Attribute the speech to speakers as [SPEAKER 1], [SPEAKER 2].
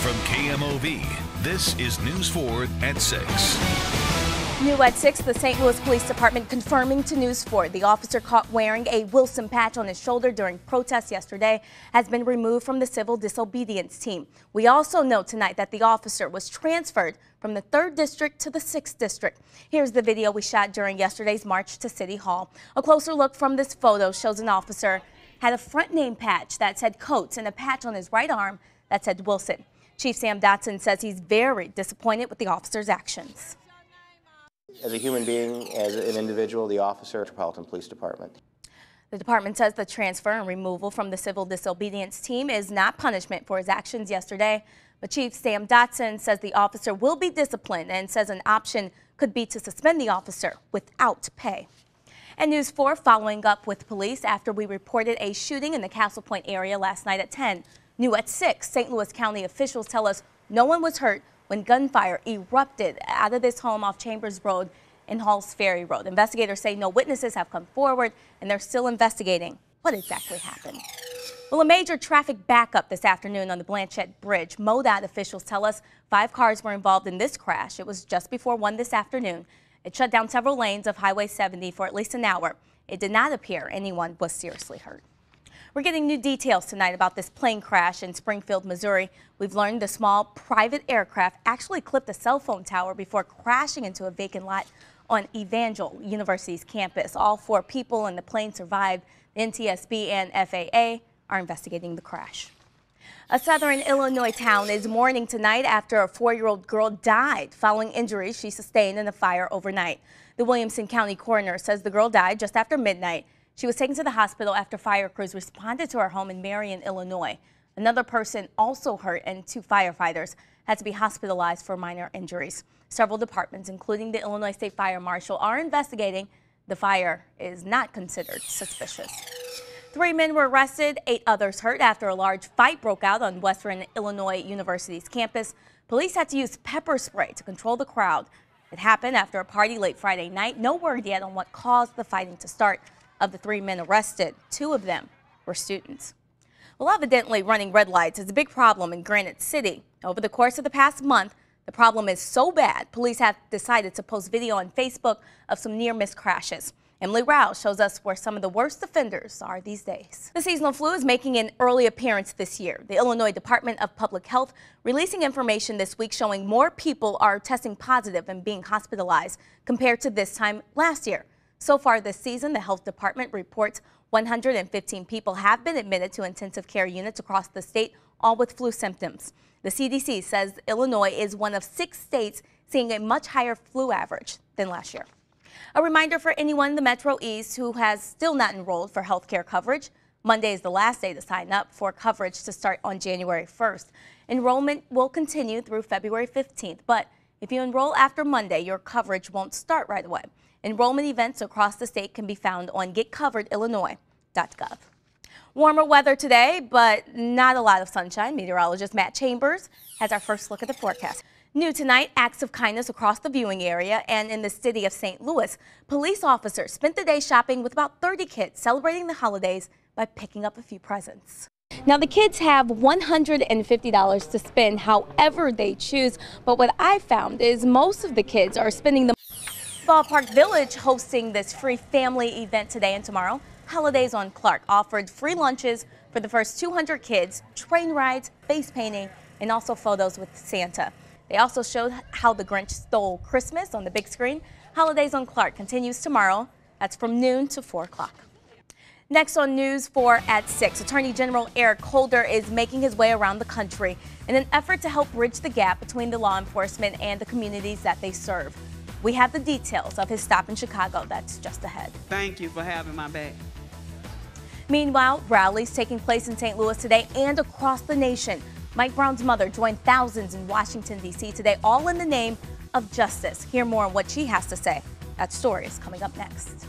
[SPEAKER 1] From KMOV, this is News 4 at 6.
[SPEAKER 2] New at 6, the St. Louis Police Department confirming to News 4 the officer caught wearing a Wilson patch on his shoulder during protests yesterday has been removed from the civil disobedience team. We also know tonight that the officer was transferred from the 3rd District to the 6th District. Here's the video we shot during yesterday's march to City Hall. A closer look from this photo shows an officer had a front name patch that said Coates and a patch on his right arm that said Wilson. Chief Sam Dotson says he's very disappointed with the officer's actions.
[SPEAKER 3] As a human being, as an individual, the officer, Metropolitan Police Department.
[SPEAKER 2] The department says the transfer and removal from the civil disobedience team is not punishment for his actions yesterday. But Chief Sam Dotson says the officer will be disciplined and says an option could be to suspend the officer without pay. And News 4 following up with police after we reported a shooting in the Castle Point area last night at 10. New at 6, St. Louis County officials tell us no one was hurt when gunfire erupted out of this home off Chambers Road and Halls Ferry Road. Investigators say no witnesses have come forward and they're still investigating what exactly happened. Well, a major traffic backup this afternoon on the Blanchette Bridge. MoDOT officials tell us 5 cars were involved in this crash. It was just before 1 this afternoon. It shut down several lanes of Highway 70 for at least an hour. It did not appear anyone was seriously hurt. We're getting new details tonight about this plane crash in Springfield, Missouri. We've learned the small private aircraft actually clipped a cell phone tower before crashing into a vacant lot on Evangel University's campus. All 4 people in the plane survived. The NTSB and FAA are investigating the crash. A southern Illinois town is mourning tonight after a 4-year-old girl died following injuries she sustained in a fire overnight. The Williamson County coroner says the girl died just after midnight. She was taken to the hospital after fire crews responded to her home in Marion, Illinois. Another person also hurt and 2 firefighters had to be hospitalized for minor injuries. Several departments, including the Illinois State Fire Marshal, are investigating. The fire is not considered suspicious. 3 men were arrested, 8 others hurt after a large fight broke out on Western Illinois University's campus. Police had to use pepper spray to control the crowd. It happened after a party late Friday night. No word yet on what caused the fighting to start. Of the 3 men arrested, 2 of them were students. Well, evidently running red lights is a big problem in Granite City. Over the course of the past month, the problem is so bad, police have decided to post video on Facebook of some near-miss crashes. Emily Rouse shows us where some of the worst offenders are these days. The seasonal flu is making an early appearance this year. The Illinois Department of Public Health releasing information this week showing more people are testing positive and being hospitalized compared to this time last year. So far this season, the health department reports 115 people have been admitted to intensive care units across the state, all with flu symptoms. The CDC says Illinois is one of 6 states seeing a much higher flu average than last year. A reminder for anyone in the Metro East who has still not enrolled for health care coverage. Monday is the last day to sign up for coverage to start on January 1st. Enrollment will continue through February 15th, but if you enroll after Monday, your coverage won't start right away. Enrollment events across the state can be found on getcoveredillinois.gov. Warmer weather today, but not a lot of sunshine. Meteorologist Matt Chambers has our first look at the forecast. New tonight, acts of kindness across the viewing area and in the city of St. Louis. Police officers spent the day shopping with about 30 kids celebrating the holidays by picking up a few presents. Now, the kids have $150 to spend however they choose, but what I found is most of the kids are spending the BALLPARK Village hosting this free family event today and tomorrow. Holidays on Clark offered free lunches for the first 200 kids, train rides, face painting, and also photos with Santa. They also showed how the Grinch stole Christmas on the big screen. Holidays on Clark continues tomorrow. That's from noon to 4 o'clock. Next on News 4 at 6, Attorney General Eric Holder is making his way around the country in an effort to help bridge the gap between the law enforcement and the communities that they serve. We have the details of his stop in Chicago that's just ahead.
[SPEAKER 4] Thank you for having my back.
[SPEAKER 2] Meanwhile, rallies taking place in St. Louis today and across the nation. Mike Brown's mother joined thousands in Washington, D.C. today, all in the name of justice. Hear more on what she has to say. That story is coming up next.